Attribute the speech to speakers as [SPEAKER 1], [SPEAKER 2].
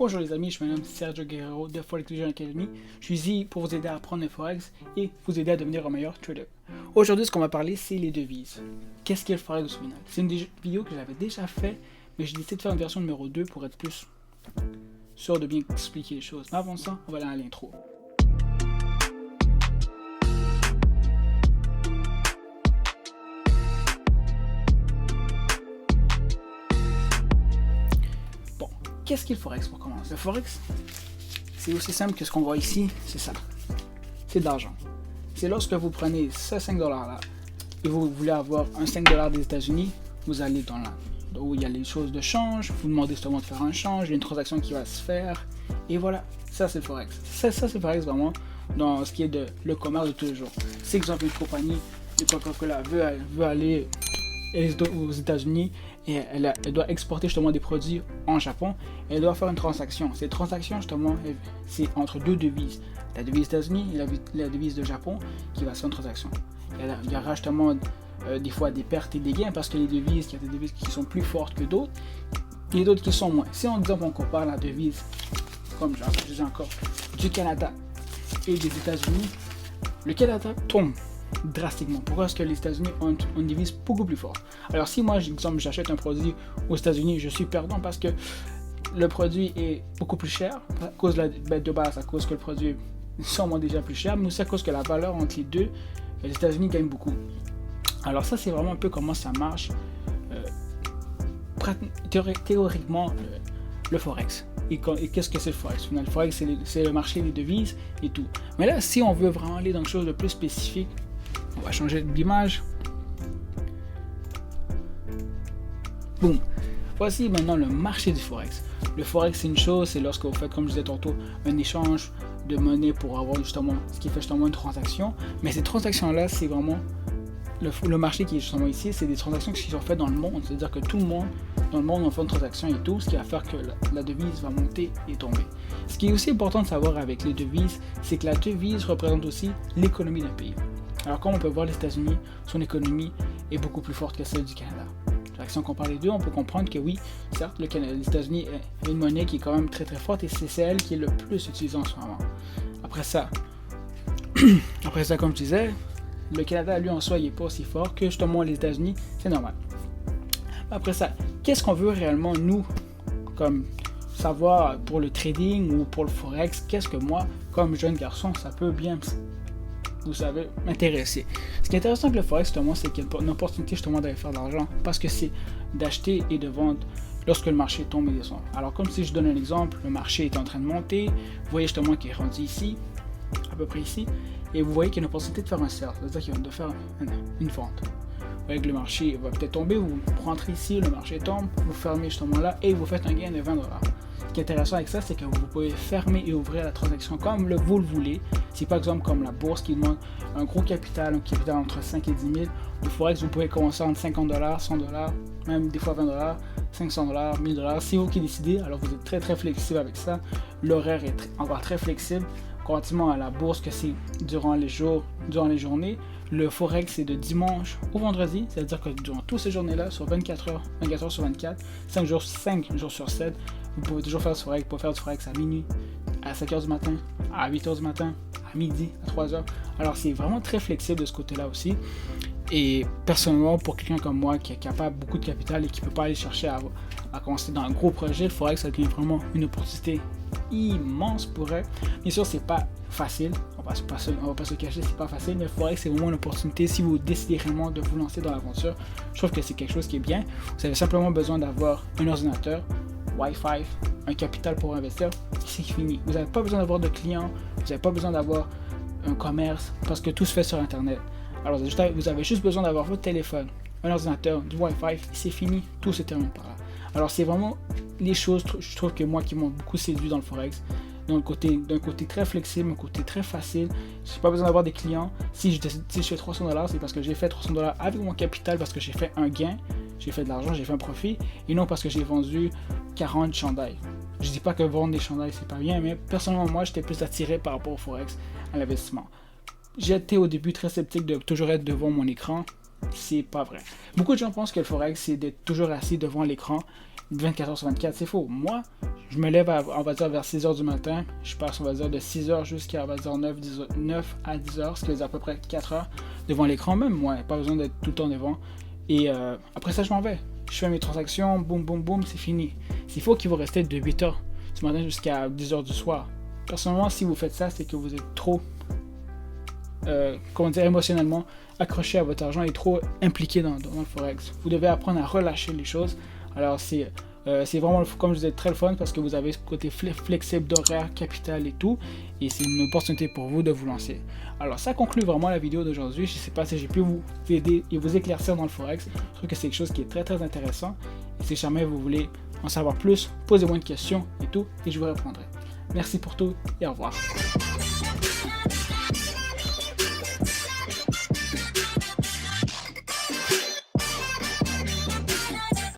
[SPEAKER 1] Bonjour les amis, je me nomme Sergio Guerrero de Forex Vision Academy. Je suis ici pour vous aider à apprendre le Forex et vous aider à devenir un meilleur trader. Aujourd'hui, ce qu'on va parler, c'est les devises. Qu'est-ce qu'est le Forex au final? C'est une vidéo que j'avais déjà fait, mais j'ai décidé de faire une version numéro 2 pour être plus sûr de bien expliquer les choses. Mais avant ça, on va aller à l'intro. Qu'est-ce qu'est le Forex pour commencer? Le Forex, c'est aussi simple que ce qu'on voit ici, c'est ça. C'est de l'argent. C'est lorsque vous prenez ce 5$ là et vous voulez avoir un 5$ des États-Unis, vous allez dans là où il y a les choses de change, vous demandez justement de faire un change, il y a une transaction qui va se faire, et voilà, ça c'est le Forex. Ça c'est le Forex vraiment dans ce qui est de le commerce de tous les jours. Si exemple une compagnie de Coca-Cola veut aller aux États-Unis et elle doit exporter justement des produits en Japon, elle doit faire une transaction. Cette transaction justement, c'est entre deux devises, la devise des États-Unis et la devise de Japon qui va se faire une transaction. Il y aura justement des fois des pertes et des gains parce que il y a des devises qui sont plus fortes que d'autres et d'autres qui sont moins. Si on compare la devise, comme je disais encore, du Canada et des États-Unis, le Canada tombe drastiquement. Pourquoi est-ce que les États-Unis ont une devise beaucoup plus forte? Alors si moi, exemple, j'achète un produit aux États-Unis, je suis perdant parce que le produit est beaucoup plus cher à cause de base, à cause que le produit est sûrement déjà plus cher, mais aussi à cause que la valeur entre les deux, les États-Unis gagnent beaucoup. Alors ça, c'est vraiment un peu comment ça marche théoriquement le Forex. Et qu'est-ce que c'est le Forex? Le Forex, c'est le marché des devises et tout. Mais là, si on veut vraiment aller dans quelque chose de plus spécifique, on va changer d'image. Boum. Voici maintenant le marché du Forex. Le Forex, c'est une chose, c'est lorsque vous faites, comme je disais tantôt, un échange de monnaie pour avoir justement ce qui fait justement une transaction. Mais ces transactions-là, c'est vraiment le marché qui est justement ici, c'est des transactions qui sont faites dans le monde. C'est-à-dire que tout le monde, dans le monde, on fait une transaction et tout, ce qui va faire que la devise va monter et tomber. Ce qui est aussi important de savoir avec les devises, c'est que la devise représente aussi l'économie d'un pays. Alors comme on peut voir les États-Unis, son économie est beaucoup plus forte que celle du Canada. Si on compare les deux, on peut comprendre que oui, certes, les États-Unis ont une monnaie qui est quand même très très forte et c'est celle qui est le plus utilisée en ce moment. Après ça, comme je disais, le Canada, lui, en soi, il n'est pas aussi fort que justement les États-Unis, c'est normal. Après ça, qu'est-ce qu'on veut réellement, nous, comme savoir pour le trading ou pour le Forex, qu'est-ce que moi, comme jeune garçon, ça peut bien, vous savez, m'intéresser. Ce qui est intéressant avec le Forex, justement, c'est qu'il y a une opportunité justement d'aller faire de l'argent parce que c'est d'acheter et de vendre lorsque le marché tombe et descend. Alors, comme si je donne un exemple, le marché est en train de monter, vous voyez justement qu'il est rendu ici, à peu près ici, et vous voyez qu'il y a une opportunité de faire un sell, c'est-à-dire qu'il vient de faire une vente. Vous voyez que le marché va peut-être tomber, vous rentrez ici, le marché tombe, vous fermez justement là et vous faites un gain de 20$. Ce qui est intéressant avec ça, c'est que vous pouvez fermer et ouvrir la transaction comme vous le voulez. Si par exemple comme la bourse qui demande un gros capital, un capital entre 5 et 10 000, le Forex, vous pouvez commencer entre 50$, 100$, même des fois 20$, 500$, 1000$. C'est vous qui décidez, alors vous êtes très très flexible avec ça. L'horaire est encore très flexible. Comparativement à la bourse que c'est durant les journées, le Forex c'est de dimanche au vendredi, c'est-à-dire que durant toutes ces journées-là, sur 24 heures sur 24, 5 jours sur 7, vous pouvez toujours faire du Forex. Vous pouvez faire du Forex à minuit, à 5h du matin, à 8h du matin, à midi, à 3h. Alors c'est vraiment très flexible de ce côté-là aussi. Et personnellement, pour quelqu'un comme moi qui est capable beaucoup de capital et qui ne peut pas aller chercher à commencer dans un gros projet, le Forex ça devient vraiment une opportunité immense pour elle. Bien sûr, c'est pas facile, on va pas se cacher, c'est pas facile, mais le Forex c'est vraiment une opportunité si vous décidez réellement de vous lancer dans l'aventure. Je trouve que c'est quelque chose qui est bien. Vous avez simplement besoin d'avoir un ordinateur, Wi-Fi, un capital pour investir, c'est fini. Vous n'avez pas besoin d'avoir de clients, vous n'avez pas besoin d'avoir un commerce parce que tout se fait sur Internet. Alors vous avez juste besoin d'avoir votre téléphone, un ordinateur, du Wi-Fi, c'est fini, tout se termine par là. Alors c'est vraiment les choses, je trouve que moi qui m'ont beaucoup séduit dans le Forex, d'un côté très flexible, un côté très facile. Je n'ai pas besoin d'avoir des clients. Si je fais 300$, c'est parce que j'ai fait 300$ avec mon capital, parce que j'ai fait un gain, j'ai fait de l'argent, j'ai fait un profit, et non parce que j'ai vendu 40 chandails. Je dis pas que vendre des chandails c'est pas bien, mais personnellement moi j'étais plus attiré par rapport au Forex, à l'investissement. J'étais au début très sceptique de toujours être devant mon écran. C'est pas vrai. Beaucoup de gens pensent que le Forex c'est d'être toujours assis devant l'écran 24h sur 24. C'est faux. Moi, Je me lève, on va dire, vers 6h du matin. Je passe, on va dire, de 6h jusqu'à, on va dire, 9 à 10h, ce qui veut dire à peu près 4 heures devant l'écran, même moins, pas besoin d'être tout le temps devant. Et après ça, je m'en vais. Je fais mes transactions, boum, boum, boum, c'est fini. S'il faut qu'il vous reste de 8h du matin jusqu'à 10h du soir. Personnellement, si vous faites ça, c'est que vous êtes trop, comment dire, émotionnellement accroché à votre argent et trop impliqué dans le Forex. Vous devez apprendre à relâcher les choses. Alors, c'est vraiment, comme je disais, très le fun parce que vous avez ce côté flexible d'horaire, capital et tout. Et c'est une opportunité pour vous de vous lancer. Alors, ça conclut vraiment la vidéo d'aujourd'hui. Je ne sais pas si j'ai pu vous aider et vous éclaircir dans le Forex. Je trouve que c'est quelque chose qui est très, très intéressant. Et si jamais vous voulez en savoir plus, posez-moi une question et tout, et je vous répondrai. Merci pour tout et au revoir.